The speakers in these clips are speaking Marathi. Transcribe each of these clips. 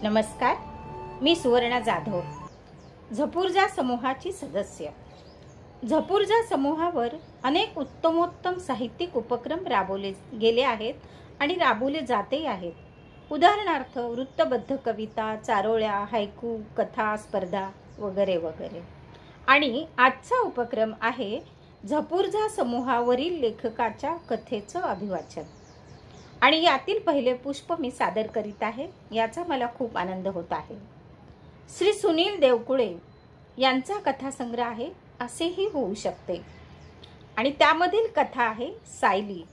नमस्कार, मी सुवर्णा जाधव, झपूर्जा समूहाची सदस्य. झपूर्जा समूहावर अनेक उत्तमोत्तम साहित्यिक उपक्रम राबवले गेले आहेत आणि राबवले जाते आहेत. उदाहरणार्थ वृत्तबद्ध कविता, चारोळ्या, हायकू, कथा स्पर्धा वगैरे वगैरे. आणि आजचा उपक्रम आहे झपूर्जा समूहावरील लेखकाच्या कथेचं अभिवाचन. आणि यातील पहिले पुष्प मी सादर करीत आहे. याचा मला खूप आनंद होत आहे. श्री सुनील देवकुळे यांचा कथासंग्रह आहे असेही होऊ शकते. आणि त्यामधील कथा आहे सायली.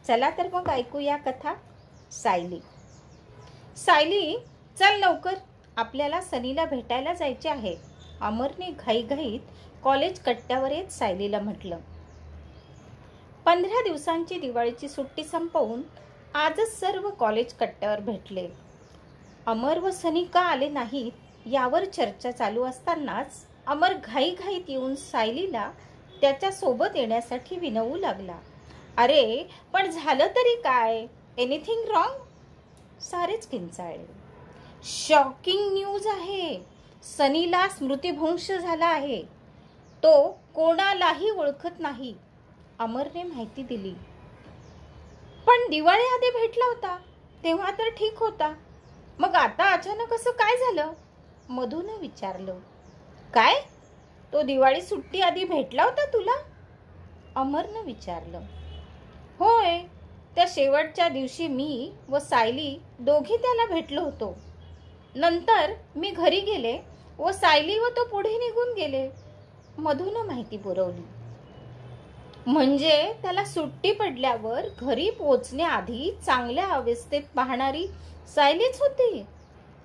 चला तर मग ऐकूया कथा. सायली. सायली, चल लवकर, आपल्याला सनीला भेटायला जायचे आहे. अमरने घाईघाईत कॉलेज कट्ट्यावर येत सायलीला म्हटलं. 15 दिवसांची दिवाळीची सुट्टी संपवून आजच सर्व कॉलेज कट्ट्यावर भेटले. अमर व सनी का आले नाहीत यावर चर्चा चालू असतानाच अमर घाईघाईत येऊन सायलीला त्याच्या सोबत येण्यासाठी विनवू लागला. अरे पण झालं तरी काय? Anything wrong? सारेच किंचाळले. शॉकिंग न्यूज आहे. सनीला स्मृतिभ्रंश झाला आहे. तो कोणालाही ओळखत नाही, अमरने माहिती दिली. पण दिवाळी आधी भेटला होता तेव्हा तर ठीक होता, मग आता अचानक असं काय झालं? मधूने विचारलं. काय? तो दिवाळी सुट्टी आधी भेटला होता तुला? अमरनं विचारलं. होय, त्या शेवटच्या दिवशी मी व सायली दोघी त्याला भेटलो होतो. नंतर मी घरी गेले व सायली व तो पुढे निघून गेले, मधून माहिती पुरवली. म्हणजे त्याला सुट्टी पडल्यावर घरी पोहोचण्याआधी चांगल्या अवस्थेत पाहणारी सायलीच होती,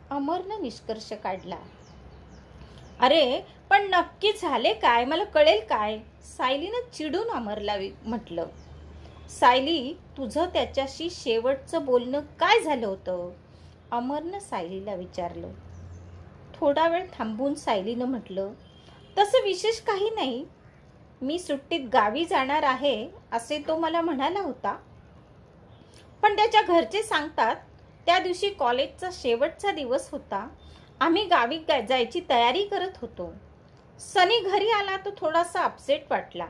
अमरनं निष्कर्ष काढला. अरे पण नक्की झाले काय, मला कळेल काय? सायलीनं चिडून अमरला म्हटलं. सायली, तुझं त्याच्याशी शेवटचं बोलणं काय झालं होतं? अमरनं सायलीला विचारलं. थोडा वेळ थांबून सायलीनं म्हटलं. तसं विशेष काही नाही. मी सुट्टीत गावी जाणार आहे असे तो मला म्हणाला होता. पण त्याच्या घरचे सांगतात त्या दिवशी कॉलेजचा शेवटचा दिवस होता. आम्ही गावी जायची तयारी करत होतो. सनी घरी आला तो थोडासा अपसेट वाटला.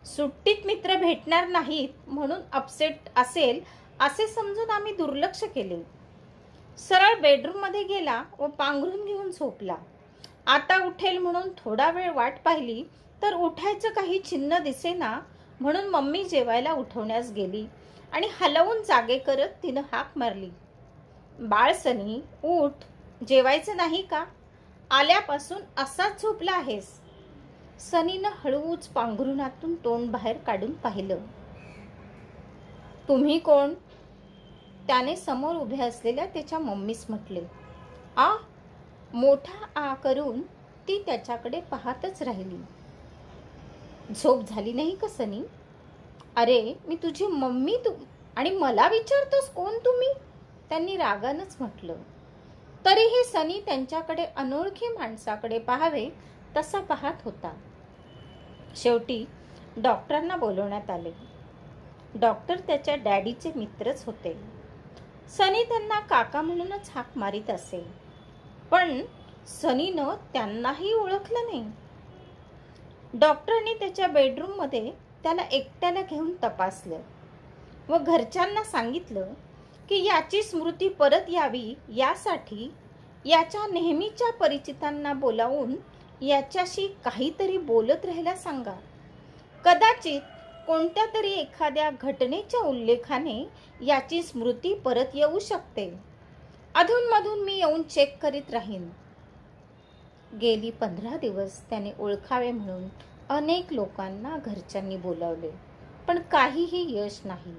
सुट्टीत मित्र भेटणार नाहीत म्हणून अपसेट असेल असे समजून आम्ही दुर्लक्ष केले. सरळ बेडरूम मध्ये गेला व पांघरून घेऊन झोपला. आता उठेल म्हणून थोडा वेळ वाट पाहिली तर उठायचं काही चिन्ह दिसेना, म्हणून मम्मी जेवायला उठवण्यास गेली आणि हलवून जागे करत तिनं हाक मारली. बाळ सनी, उठ, जेवायचं नाही का? आल्यापासून असाच झोपला आहेस. सनीनं हळूच पांघरुणातून तोंड बाहेर काढून पाहिलं. तुम्ही कोण? त्याने समोर उभ्या असलेल्या त्याच्या मम्मीस म्हटले. आ? मोठा आ करून ती त्याच्याकडे पाहतच राहिली. झोप झाली नाही का सनी? अरे मी तुझी मम्मी, तू आणि मला विचारतोस कोण तुम्ही? त्यांनी रागानंच म्हटलं. तरीही सनी त्यांच्याकडे अनोळखी माणसाकडे पाहावे तसा पाहत होता. शेवटी डॉक्टरांना बोलवण्यात आले. डॉक्टर त्याच्या डॅडीचे मित्रच होते. सनी त्यांना काका म्हणूनच हाक मारित असे, पण सनीनं त्यांनाही ओळखलं नाही. डॉक्टरांनी त्याच्या बेडरूम मध्ये त्याला एकट्याला घेऊन तपासलं व घरच्यांना सांगितलं की याची स्मृती परत यावी यासाठी याच्या नेहमीच्या परिचितांना बोलावून याच्याशी काहीतरी बोलत राहायला सांगा. कदाचित कोणत्या तरी एखाद्या घटनेच्या उल्लेखाने याची स्मृती परत येऊ शकते. अधूनमधून मी येऊन चेक करीत राहीन. गेली 15 दिवस त्याने ओळखावे म्हणून अनेक लोकांना घरच्यांनी बोलावले, पण काहीही यश नाही.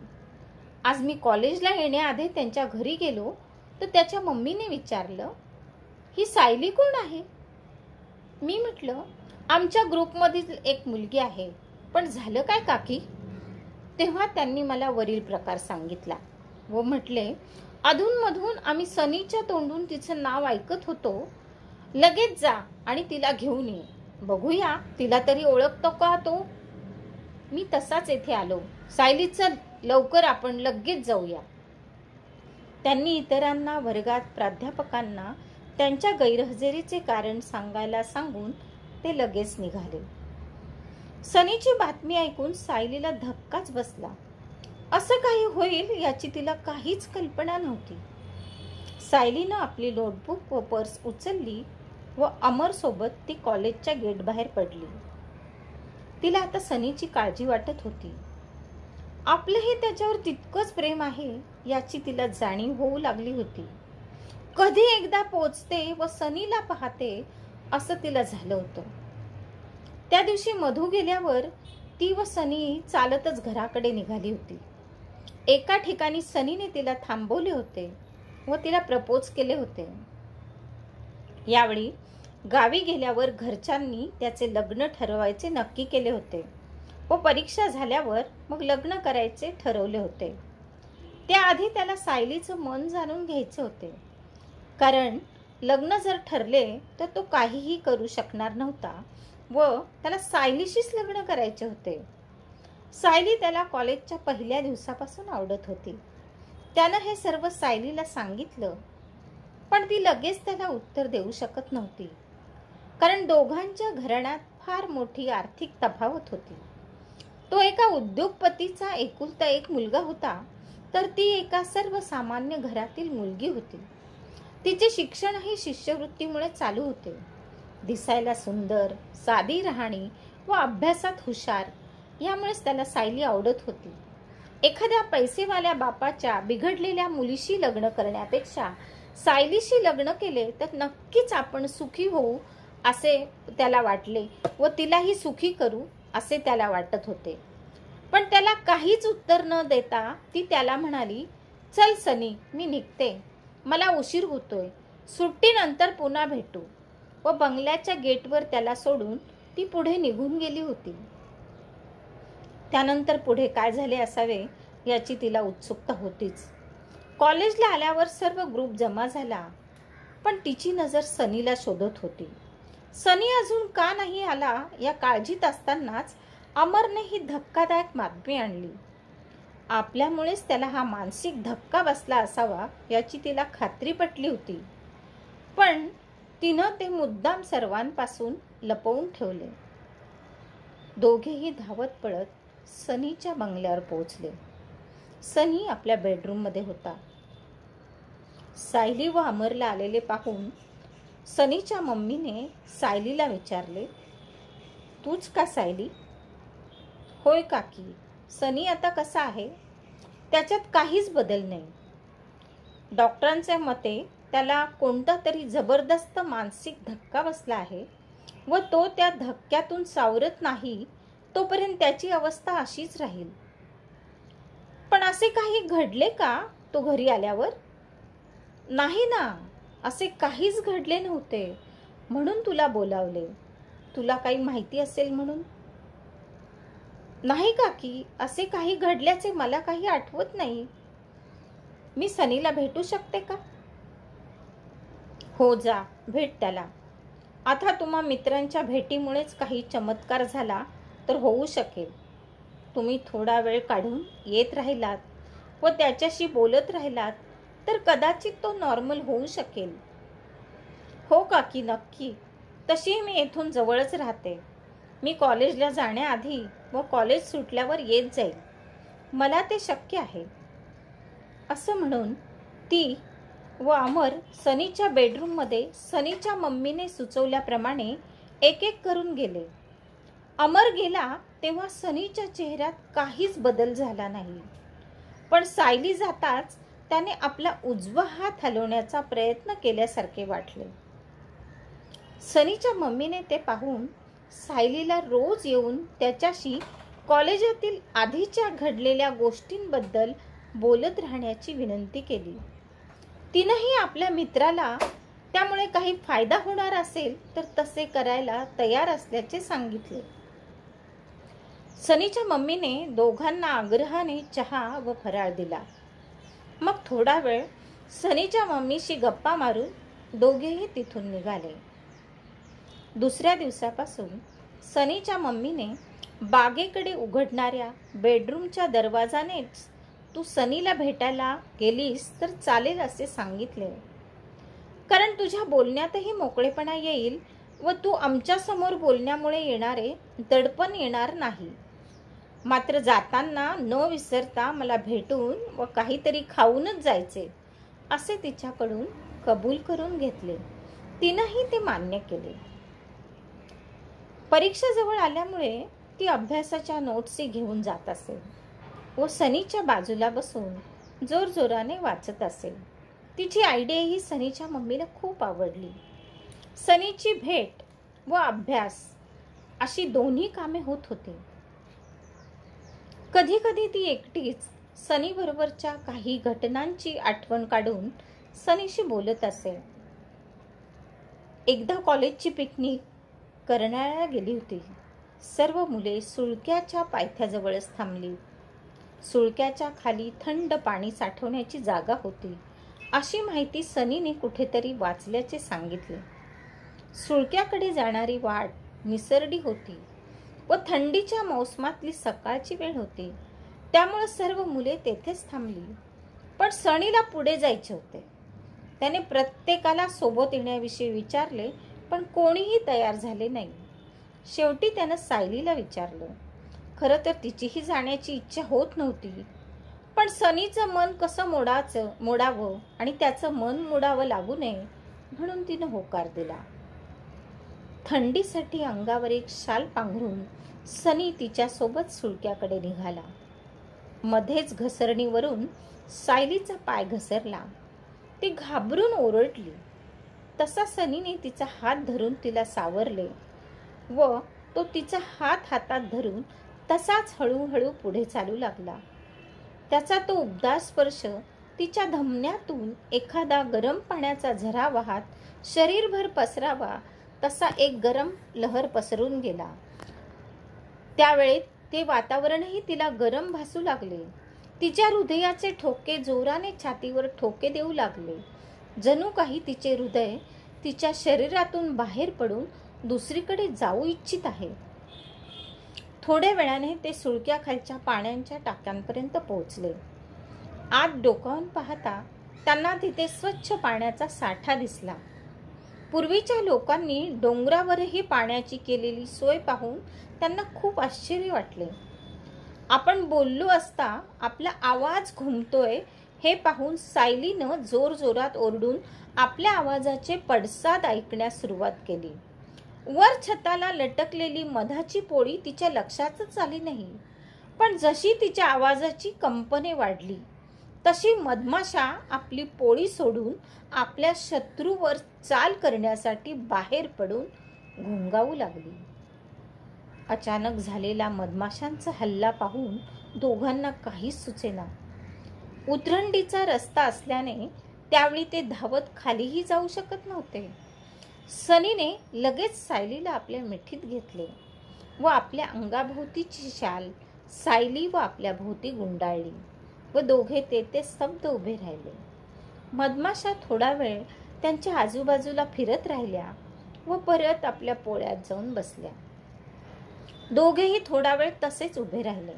आज मी कॉलेजला येण्याआधी त्यांच्या घरी गेलो तर त्याच्या मम्मीने विचारलं, ही सायली कोण आहे? मी म्हटलं, आमच्या ग्रुपमधील एक मुलगी आहे. पण झालं काय काकी? तेव्हा त्यांनी मला वरील प्रकार सांगितला व म्हटले, अधूनमधून आम्ही सनीच्या तोंडून तिचं नाव ऐकत होतो. लगेच जा आणि तिला घेऊन ये, बघूया तिला तरी ओळखतो का तो. मी तसाच येथे आलो. सायली, चल लवकर, आपण लगेच जाऊया. त्यांनी इतरांना, वर्गात प्राध्यापकांना त्यांच्या गैरहजेरीचे कारण सांगायला सांगून ते लगेच निघाले. सनीची बातमी ऐकून सायलीला धक्काच बसला. असं काही होईल याची तिला काहीच कल्पना नव्हती. सायलीनं आपली नोटबुक व पर्स उचलली व अमर सोबत ती कॉलेजच्या गेट बाहेर पडली. तिला आता सनीची काळजी वाटत होती. आपलंही त्याच्यावर तितकंच प्रेम आहे याची तिला जाणीव होऊ लागली होती. कधी एकदा पोचते व सनीला पाहते असं तिला झालं होतं. त्या दिवशी मधू गेल्यावर ती व सनी चालतच घराकडे निघाली होती. एका ठिकाणी सनीने तिला थांबवले होते व तिला प्रपोज केले होते. यावेळी गावी गेल्यावर घरच्यांनी त्याचे लग्न ठरवायचे नक्की केले होते व परीक्षा झाल्यावर मग लग्न करायचे ठरवले होते. त्याआधी त्याला सायलीचं मन जाणून घ्यायचे होते, कारण लग्न जर ठरले तर तो काहीही करू शकणार नव्हता व त्याला सायलीशीच लग्न करायचे होते. सायली त्याला कॉलेजच्या पहिल्या दिवसापासून आवडत होती. त्यानं हे सर्व सायलीला सांगितलं, पण ती लगेच त्याला उत्तर देऊ शकत नव्हती, कारण दोघांच्या घराण्यात फार मोठी आर्थिक तफावत होती. तो एका उद्योगपतीचा एकुलता एक मुलगा होता, तर ती एका सर्वसामान्य घरातील मुलगी होती. तिचे शिक्षणही शिष्यवृत्तीमुळे चालू होते. दिसायला सुंदर, साधी राहणी व अभ्यासात हुशार, यामुळेच त्याला सायली आवडत होती. एखाद्या पैसेवाल्या बापाच्या बिघडलेल्या मुलीशी लग्न करण्यापेक्षा सायलीशी लग्न केले तर नक्कीच आपण सुखी होऊ असे त्याला वाटले व तिलाही सुखी करू असे त्याला वाटत होते. पण त्याला काहीच उत्तर न देता ती त्याला म्हणाली, चल सनी, मी निघते, मला उशीर होतोय, सुट्टीनंतर पुन्हा भेटू. व बंगल्याच्या गेटवर त्याला सोडून ती पुढे निघून गेली होती. त्यानंतर पुढे काय झाले असावे याची तिला उत्सुकता होतीच. कॉलेजला आल्यावर सर्व ग्रुप जमा झाला, पण तिची नजर सनीला शोधत होती. सनी अजून का नाही आला या काळजीत असतानाच अमरने ही धक्कादायक बातमी आणली. आपल्यामुळेच त्याला हा मानसिक धक्का बसला असावा याची तिला खात्री पटली होती, पण तिनं ते मुद्दाम सर्वांपासून लपवून ठेवले. दोघेही धावत पळत सनीच्या बंगल्यावर पोहोचले. सनी आपल्या बेडरूममध्ये होता. सायली व अमरला आलेले पाहून सनीच्या मम्मीने सायलीला विचारले, तूच का सायली? होय काकी, सनी आता कसा आहे? त्याच्यात काहीच बदल नाही. डॉक्टरांच्या मते त्याला कोणता तरी जबरदस्त मानसिक धक्का बसला आहे व तो त्या धक्क्यातून सावरत नाही तोपर्यंत त्याची अवस्था अशीच राहील. पण असे काही घडले का तो घरी आल्यावर? नाही ना, असे काहीच घडले नव्हते, म्हणून तुला बोलावले. तुला काही माहिती असेल म्हणून. नाही काकी, असे काही घडल्याचे मला काही आठवत नाही. मी सनीला भेटू शकते का? हो, जा भेट त्याला. आता तुम्हा मित्रांच्या भेटीमुळेच काही चमत्कार झाला तर होऊ शकेल. तुम्ही थोडा वेळ काढून येत राहिलात व त्याच्याशी बोलत राहिलात तर कदाचित तो नॉर्मल होऊ शकेल. हो काकी, नक्की. तशी मी येथून जवळच राहते. मी कॉलेजला जाण्याआधी व कॉलेज सुटल्यावर येत जाईल. मला ते शक्य आहे. असं म्हणून ती व अमर सनीच्या बेडरूममध्ये सनीच्या मम्मीने सुचवल्याप्रमाणे एक एक करून गेले. अमर गेला तेव्हा सनीच्या चेहऱ्यात काहीच बदल झाला नाही, पण सायली जाताच त्याने आपला उजवा हात हलवण्याचा प्रयत्न केल्यासारखे वाटले. सनीच्या मम्मीने ते पाहून सायलीला रोज येऊन त्याच्याशी कॉलेजातील आधीच्या घडलेल्या गोष्टींबद्दल बोलत राहण्याची विनंती केली. तिनंही आपल्या मित्राला त्यामुळे काही फायदा होणार असेल तर तसे करायला तयार असल्याचे सांगितले. सनीच्या मम्मीने दोघांना आग्रहाने चहा व फराळ दिला. मग थोडा वेळ सनीच्या मम्मीशी गप्पा मारून दोघेही तिथून निघाले. दुसऱ्या दिवसापासून सनीच्या मम्मीने बागेकडे उघडणाऱ्या बेडरूमच्या दरवाजानेच तू सनीला भेटायला गेलीस तर चालेल असे सांगितले, कारण तुझ्या बोलण्यातही मोकळेपणा येईल व तू आमच्यासमोर बोलण्यामुळे येणारे दडपण येणार नाही. मात्र जाताना न विसरता मला भेटून व काहीतरी खाऊनच जायचे असे तिच्याकडून कबूल करून घेतले. तिनंही ते मान्य केले. परीक्षा जवळ आल्यामुळे ती अभ्यासाच्या नोट्सही घेऊन जात असेल व सनीच्या बाजूला बसून जोरजोराने वाचत असेल. तिची आयडिया ही सनीच्या मम्मीला खूप आवडली. सनीची भेट व अभ्यास अशी दोन्ही कामे होत होती. कधी कधी ती एकटीच सनी बरोबरच्या काही घटनांची आठवण काढून सनीशी बोलत असे. एकदा कॉलेजची पिकनिक करण्याला गेली होती. सर्व मुले सुळक्याच्या पायथ्याजवळच थांबली. सुळक्याच्या खाली थंड पाणी साठवण्याची जागा होती अशी माहिती सनीने कुठेतरी वाचल्याचे सांगितले. सुळक्याकडे जाणारी वाट निसरडी होती व थंडीच्या मोसमातली सकाळची वेळ होती. त्यामुळे सर्व मुले तेथेच थांबली. पण सनीला पुढे जायचे होते. त्याने प्रत्येकाला सोबत येण्याविषयी विचारले, पण कोणीही तयार झाले नाही. शेवटी त्यानं सायलीला विचारलं. खरं तर तिचीही जाण्याची इच्छा होत नव्हती, पण सनीचं मन कसं मोडावं आणि त्याचं मन मोडावं लागू नये म्हणून तिनं होकार दिला. थंडीसाठी अंगावर एक शाल पांघरून सनी तिच्यासोबत सुळक्याकडे निघाला. मध्येच घसरणीवरून सायलीचा पाय घसरला. ती घाबरून ओरडली. तसा सनीने तिचा हात धरून तिला सावरले व तो तिचा हात हातात धरून तसाच हळूहळू पुढे चालू लागला. त्याचा तो उबदार स्पर्श तिच्या धमन्यातून एखादा गरम पाण्याचा झरा वाहत शरीरभर पसरावा तसा एक गरम लहर पसरून गेला. त्यावेळी ते वातावरणही तिला गरम भासू लागले. तिच्या हृदयाचे ठोके जोराने छातीवर ठोके देऊ लागले. जणू काही तिचे हृदय तिच्या शरीरातून बाहेर पडून दुसरीकडे जाऊ इच्छित आहे. थोड्या वेळाने ते सुळक्याखालच्या पाण्याच्या टाक्यांपर्यंत पोहोचले. आत डोकावून पाहता त्यांना तिथे स्वच्छ पाण्याचा साठा दिसला. पूर्वीच्या लोकांनी डोंगरावरही पाण्याची केलेली सोय पाहून त्यांना खूप आश्चर्य वाटले. आपण बोललो असता आपला आवाज घुमतोय हे पाहून सायलीनं जोरजोरात ओरडून आपल्या आवाजाचे पडसाद ऐकण्यास सुरुवात केली. वर छताला लटकलेली मधाची पोळी तिच्या लक्षातच आली नाही. पण जशी तिच्या आवाजाची कंपने वाढली तशी मधमाशा आपली पोळी सोडून आपल्या शत्रूवर चाल करण्यासाठी बाहेर पडून घोंगावू लागली. अचानक झालेला मधमाशांचा हल्ला पाहून दोघांना काहीच सुचेना. उतरंडीचा रस्ता असल्याने त्यावेळी ते धावत खालीही जाऊ शकत नव्हते. सनीने लगेच सायलीला आपल्या मिठीत घेतले व आपल्या अंगाभोवतीची शाल सायली व आपल्या भोवती गुंडाळली व दोघे तेथे स्तब्ध उभे राहिले. मधमाशा थोडा वेळ त्यांच्या आजूबाजूला फिरत राहिल्या व परत आपल्या पोळ्यात जाऊन बसल्या. दोघेही थोडा वेळ तसेच उभे राहिले.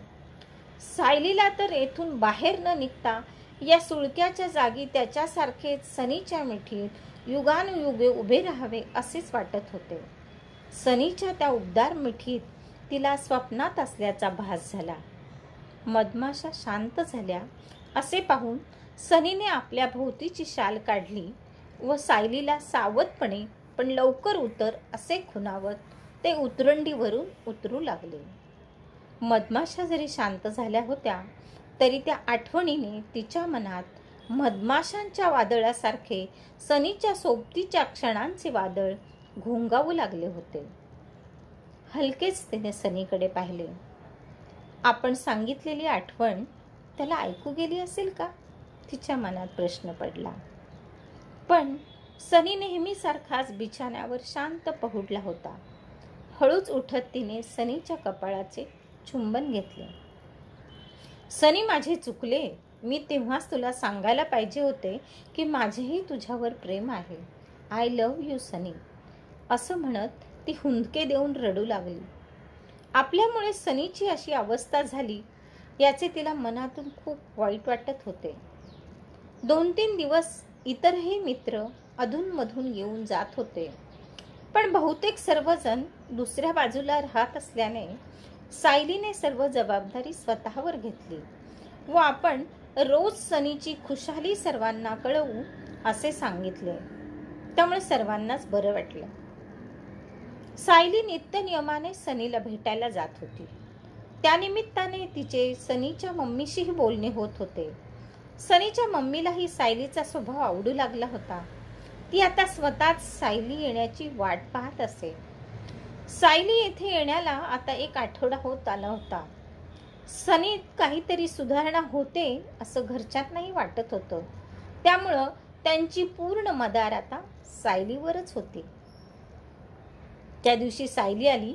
सायलीला तर येथून बाहेर न निघता या सुळक्याच्या जागी त्याच्यासारखेच सनीच्या मिठीत युगानुयुगे उभे राहावे असेच वाटत होते. सनीच्या त्या उबदार मिठीत तिला स्वप्नात असल्याचा भास झाला. मधमाशा शांत झाल्या असे पाहून सनीने आपल्या भोवतीची शाल काढली व सायलीला सावधपणे पण लवकर उतर असे खुणावत ते उतरंडीवरून उतरू लागले. मधमाशा जरी शांत झाल्या होत्या तरी त्या आठवणीने तिच्या मनात मधमाशांच्या वादळासारखे सनीच्या सोबतीच्या क्षणांचे वादळ घोंगावू लागले होते. हलकेच तिने सनीकडे पाहिले. आपण सांगितलेली आठवण त्याला ऐकू गेली असेल का, तिच्या मनात प्रश्न पडला. पण सनी नेहमीसारखाच बिछाण्यावर शांत पहुडला होता. हळूच उठत तिने सनीच्या कपाळाचे चुंबन घेतले. सनी, माझे चुकले. मी तेव्हाच तुला सांगायला पाहिजे होते की माझेही तुझ्यावर प्रेम आहे. आय लव्ह यू सनी. असं म्हणत ती हुंदके देऊन रडू लागली. आपल्यामुळे सनीची अशी अवस्था झाली याचे तिला मनातून खूप वाईट वाटत होते. 2-3 दिवस इतरही मित्र अधूनमधून येऊन जात होते, पण बहुतेक सर्वजण दुसऱ्या बाजूला राहत असल्याने सायलीने सर्व जबाबदारी स्वतःवर घेतली व आपण रोज सनीची खुशाली सर्वांना कळवू असे सांगितले. त्यामुळे सर्वांनाच बरं वाटलं. सायली नित्यनियमाने सनीला भेटायला जात होती. त्यानिमित्ताने तिचे सनीच्या मम्मीशीही बोलणे होत होते. सनीच्या मम्मीलाही सायलीचा स्वभाव आवडू लागला होता. ती आता स्वतःच सायली येण्याची वाट पाहत असे. सायली येथे येण्याला आता 1 आठवडा होत आला होता. सनीत काहीतरी सुधारणा होते असं घरच्यांनाही वाटत होतं. त्यामुळं त्यांची पूर्ण मदार आता सायलीवरच होती. त्या दिवशी सायली आली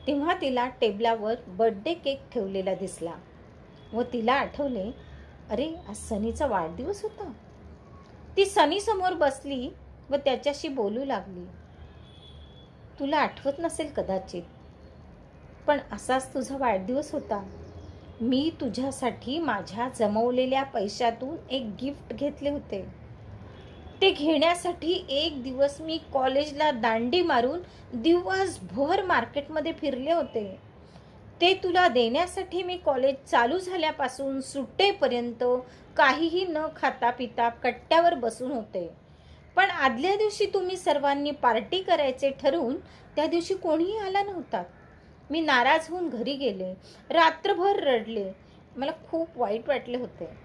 तेव्हा तिला टेबलावर बर्थडे केक ठेवलेला दिसला व तिला आठवले, अरे आज सनीचा वाढदिवस होता. ती सनी समोर बसली व त्याच्याशी बोलू लागली. तुला आठवत नसेल कदाचित, पण असाच तुझा वाढदिवस होता. मी तुझ्यासाठी माझ्या जमवलेल्या पैशातून एक गिफ्ट घेतले होते. ते घेण्यासाठी 1 दिवस मी कॉलेजला दांडी मारून दिवसभर मार्केटमध्ये फिरले होते. ते तुला देण्यासाठी मी कॉलेज चालू झाल्यापासून सुट्टेपर्यंत काहीही न खाता पिता कट्ट्यावर बसून होते. पण आदल्या दिवशी तुम्ही सर्वांनी पार्टी करायचे ठरवून त्या दिवशी कोणीही आला नव्हता. मी नाराज होऊन घरी गेले. रात्रभर रडले. मला खूप वाईट वाटले होते.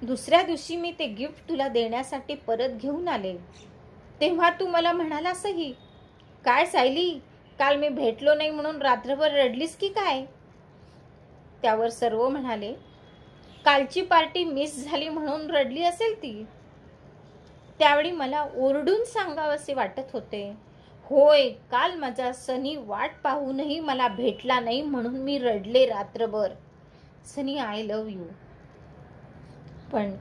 दुसऱ्या दिवशी मी ते गिफ्ट तुला देण्यासाठी परत घेऊन आले तेव्हा तू मला म्हणालासही, काय सायली, काल मी भेटलो नाही म्हणून रात्रभर रडलीस की काय? त्यावर सर्व म्हणाले, कालची पार्टी मिस झाली म्हणून रडली असेल ती. त्यावेळी मला ओरडून सांगावसे वाटत होते, होय, काल माझा सनी वाट पाहूनही मला भेटला नाही म्हणून मी रडले रात्रभर. सनी, आय लव्ह यू. पण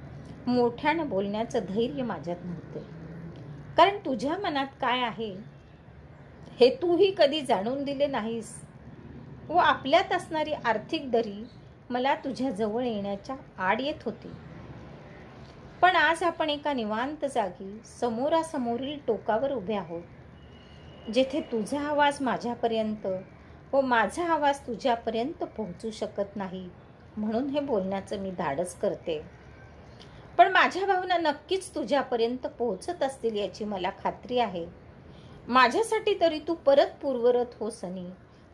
मोठ्यानं बोलण्याचं धैर्य माझ्यात नव्हते, कारण तुझ्या मनात काय आहे हे तूही कधी जाणून दिले नाहीस व आपल्यात असणारी आर्थिक दरी मला तुझ्या जवळ येण्याच्या आड येत होती. पण आज आपण एका निवांत जागी समोरासमोरील टोकावर उभे आहोत, जेथे तुझा आवाज माझ्यापर्यंत व माझा आवाज तुझ्यापर्यंत पोहोचू शकत नाही. म्हणून हे बोलण्याचं मी धाडस करते. पण माझ्या भावना नक्कीच तुझ्यापर्यंत पोहोचत असतील याची मला खात्री आहे. माझ्यासाठी तरी तू परत पूर्वरत हो सनी.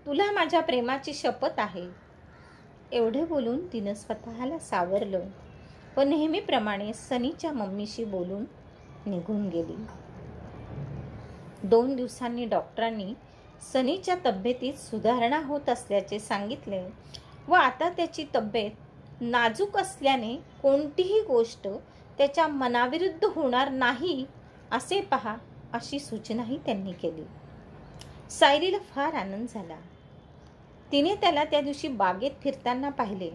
तुला माझ्या प्रेमाची शपथ आहे. एवढे बोलून तिनं स्वतःला सावरलं व नेहमीप्रमाणे सनीच्या मम्मीशी बोलून निघून गेली. 2 दिवसांनी डॉक्टरांनी सनीच्या तब्येतीत सुधारणा होत असल्याचे सांगितले व आता त्याची तब्येत नाजूक असल्याने कोणतीही गोष्ट त्याच्या मनाविरुद्ध होणार नाही असे पहा अशी सूचनाही त्यांनी केली. सायलीला फार आनंद झाला. तिने त्याला त्या दिवशी बागेत फिरताना पाहिले.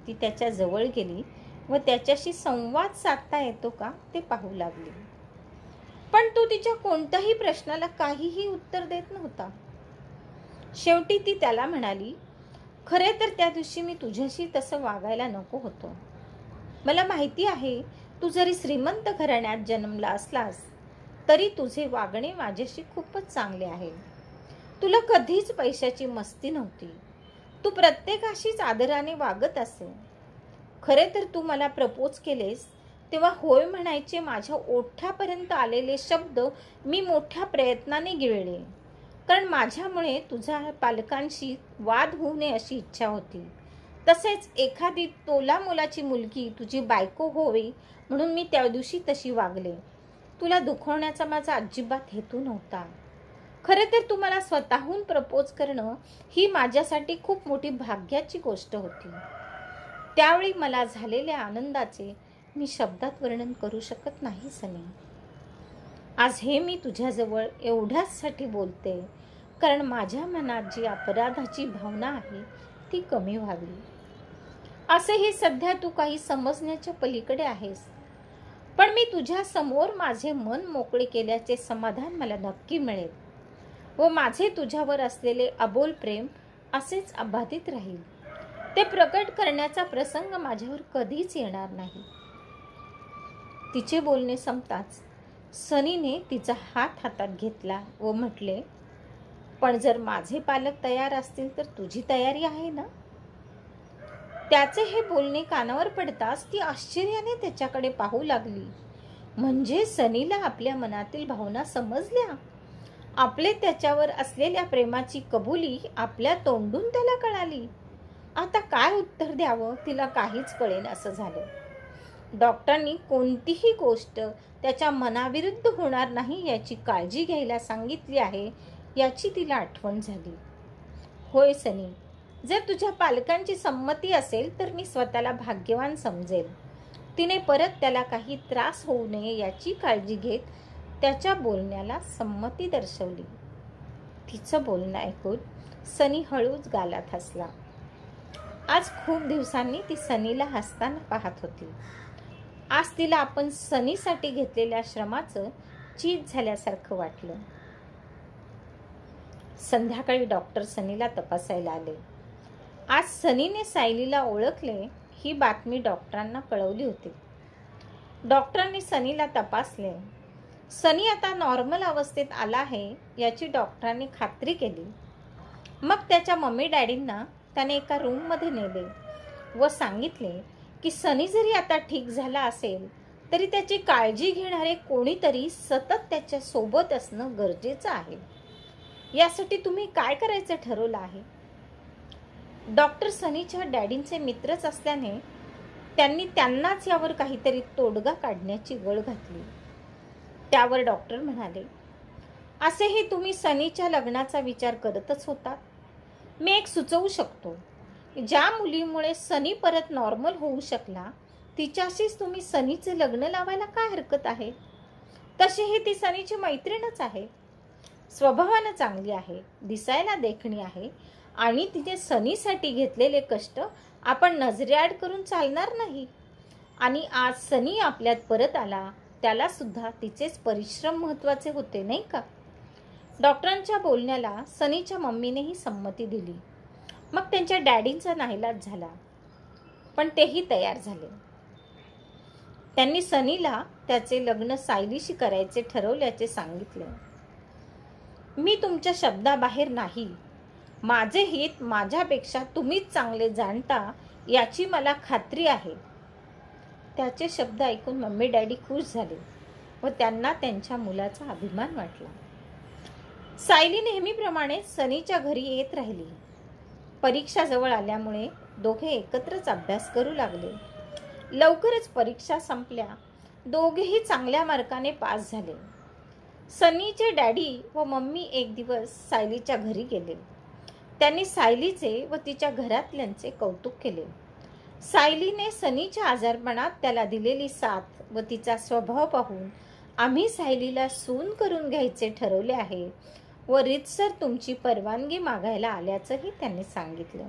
ती त्याच्या जवळ गेली व त्याच्याशी संवाद साधता येतो का ते पाहू लागली. पण तो तिच्या कोणत्याही प्रश्नाला काहीही उत्तर देत नव्हता. शेवटी ती त्याला म्हणाली, खरे तर त्या दिवशी मी तुझ्याशी तसं वागायला नको होतं. मला माहिती आहे, तू जरी श्रीमंत घराण्यात जन्मला असलास तरी तुझे वागणे माझ्याशी खूपच चांगले आहे. तुला कधीच पैशाची मस्ती नव्हती. तू प्रत्येकाशीच आदराने वागत असे. खरे तर तू मला प्रपोज केलेस तेव्हा होय म्हणायचे माझ्या ओठापर्यंत आलेले शब्द मी मोठ्या प्रयत्नाने गिळले, कारण माझ्यामुळे तुझ्या पालकांशी वाद होऊ नये अशी इच्छा होती. तसेच एखादी तोलामोलाची मुलगी तुझी बायको होवी म्हणून मी त्या दिवशी तशी वागले. तुला दुखवण्याचा माझा अजिबात हेतू नव्हता. खरे तर तू मला स्वतःहून प्रपोज करणं ही माझ्यासाठी खूप मोठी भाग्याची गोष्ट होती. त्यावेळी मला झालेल्या आनंदाचे मी शब्दात वर्णन करू शकत नाही सनी. आज हे मी तुझ्याजवळ एवढ्याचसाठी बोलते, कारण माझ्या मनात जी अपराधाची भावना आहे ती कमी व्हावी. असेही सध्या तू काही समजण्याच्या पलीकडे आहेस, पण मी तुझ्या समोर माझे मन मोकळे केल्याचे समाधान मला नक्की मिळेल व माझे तुझ्यावर असलेले अबोल प्रेम असेच अबाधित राहील. ते प्रकट करण्याचा प्रसंग माझ्यावर कधीच येणार नाही. तिचे बोलणे संपताच सनीने तिचा हात हातात घेतला व म्हटले, पण जर माझे पालक तयार असतील तर तुझी तयारी आहे ना? त्याचे हे बोलणे कानावर पडताच ती आश्चर्याने त्याच्याकडे पाहू लागली. म्हणजे सनीला आपल्या मनातील भावना समजल्या. आपले त्याच्यावर असलेल्या प्रेमाची कबुली आपल्या तोंडून त्याला कळाली. आता काय उत्तर द्यावं तिला काहीच कळेन असं झालं. डॉक्टरांनी कोणतीही गोष्ट त्याच्या मनाविरुद्ध होणार नाही याची काळजी घ्यायला सांगितली आहे याची तिला आठवण झाली. होय सनी, जर तुझ्या पालकांची संमती असेल तर मी स्वतःला भाग्यवान समजेल. तिने परत त्याला काही त्रास होऊ नये याची काळजी घेत त्याच्या बोलण्याला संमती दर्शवली. तिचं बोलणं ऐकून सनी हळूच गालात हसला. आज खूप दिवसांनी ती सनीला हसताना पाहत होती. आज तिला आपण सनीसाठी घेतलेल्या श्रमाचं चीज झाल्यासारखं वाटलं. संध्याकाळी डॉक्टर सनीला तपासायला आले. आज सनीने सायलीला ओळखले ही बातमी डॉक्टरांना कळवली होती. डॉक्टरांनी सनीला तपासले. सनी आता नॉर्मल अवस्थेत आला आहे याची डॉक्टरांनी खात्री केली. मग त्याच्या मम्मी डॅडींना त्याने एका रूममध्ये नेले व सांगितले की सनी जरी आता ठीक झाला असेल तरी त्याची काळजी घेणारे कोणीतरी सतत त्याच्या सोबत असणं गरजेचं आहे. यासाठी तुम्ही काय करायचं ठरवलं आहे? डॉक्टर सनीच्या डॅडींचे मित्रच असल्याने त्यांनी त्यांनाच यावर काहीतरी तोडगा काढण्याची गळ घातली. त्यावर डॉक्टर म्हणाले, असेही तुम्ही सनीच्या लग्नाचा विचार करतच होता. मी एक सुचवू शकतो. ज्या मुलीमुळे सनी परत नॉर्मल होऊ शकला तिच्याशीच तुम्ही सनीचे लग्न लावायला काय हरकत आहे? तशीही ती सनीची मैत्रीणच आहे. स्वभावानं चांगली आहे, दिसायला देखणी आहे आणि तिने सनीसाठी घेतलेले कष्ट आपण नजरेआड करून चालणार नाही. आणि आज सनी आपल्यात परत आला त्याला सुद्धा तिचेच परिश्रम महत्त्वाचे होते, नाही का? डॉक्टरांच्या बोलण्याला सनीच्या मम्मीनेही संमती दिली. मग त्यांच्या डॅडींचा नाईलाज झाला, पण तेही तयार झाले. त्यांनी सनीला त्याचे लग्न सायलीशी करायचे ठरवल्याचे सांगितले. मी तुमच्या शब्दाबाहेर नाही. माझे हित माझ्यापेक्षा तुम्हीच चांगले जाणता याची मला खात्री आहे. त्याचे शब्द ऐकून मम्मी डॅडी खुश झाले व त्यांना त्यांच्या मुलाचा अभिमान वाटला. सायली नेहमीप्रमाणे सनीच्या घरी येत राहिली. परीक्षा जवळ आल्यामुळे दोघे एकत्रच अभ्यास करू लागले. लवकरच परीक्षा संपल्या. दोघेही चांगल्या मार्काने पास झाले. सनीचे डॅडी व मम्मी एक दिवस सायलीच्या घरी गेले. त्यांनी सायलीचे व तिच्या घरातल्यांचे कौतुक केले. सायलीने सनीच्या आजारपणात त्याला दिलेली साथ व तिचा स्वभाव पाहून आम्ही सायलीला सून करून घ्यायचे ठरवले आहे व रीतसर तुमची परवानगी मागायला आल्याचंही त्यांनी सांगितलं.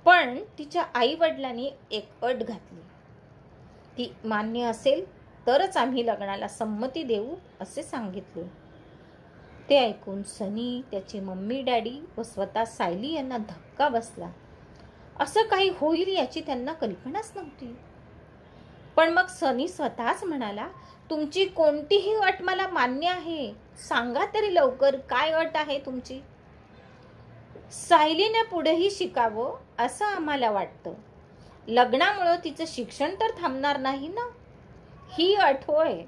पण तिच्या आई वडिलांनी एक अट घातली. ती मान्य असेल तरच आम्ही लग्नाला संमती देऊ असे सांगितले. ते ऐकून सनी, त्याची मम्मी डॅडी व स्वतः सायली यांना धक्का बसला. असं काही होईल याची त्यांना कल्पनाच नव्हती. पण मग सनी स्वतःच म्हणाला, तुमची कोणतीही अट मला मान्य आहे. सांगा तरी लवकर काय अट आहे तुमची? सायलीने पुढेही शिकावं असं आम्हाला वाटतं. लग्नामुळे तिचं शिक्षण तर थांबणार नाही ना? ही अट होय.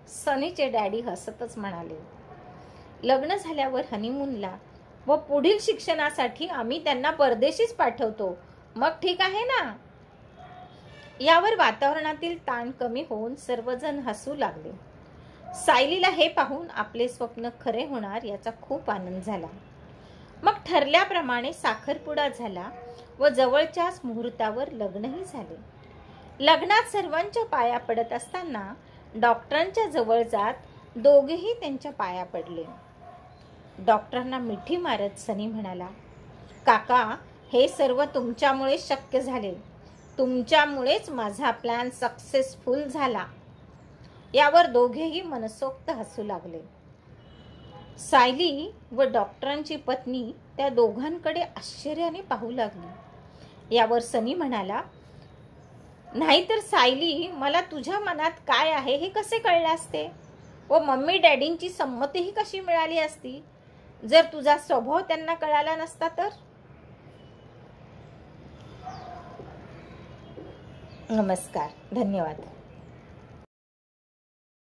सनीचे डॅडी हसतच म्हणाले. लग्न झाल्यावर हनीमूनला व पुढील शिक्षणासाठी आम्ही त्यांना परदेशीच पाठवतो. मग ठीक आहे ना? यावर वातावरणातील ताण कमी होऊन सर्वजण हसू लागले. सायलीला हे पाहून आपले स्वप्न खरे होणार याचा खूप आनंद झाला. मग ठरल्याप्रमाणे साखरपुडा झाला व जवळच्याच मुहूर्तावर लग्नही झाले. लग्नात सर्वांच्या पाया पडत असताना डॉक्टरांच्या जवळ जात दोघेही त्यांच्या पाया पडले. डॉक्टरांना मिठी मारत सनी म्हणाला, काका, हे सर्व तुमच्यामुळे शक्य झाले. तुमच्यामुळेच माझा प्लॅन सक्सेसफुल झाला. यावर दोघेही मनसोक्त हसू लागले. सायली व डॉक्टरांची पत्नी त्या दोघांकडे आश्चर्याने पाहू लागली. यावर सनी म्हणाला, नाहीतर सायली, मला तुझ्या मनात काय आहे हे कसे कळले असते व मम्मी डॅडींची संमतीही कशी मिळाली असती जर तुझा स्वभाव त्यांना कळाला नसता तर. नमस्कार, धन्यवाद.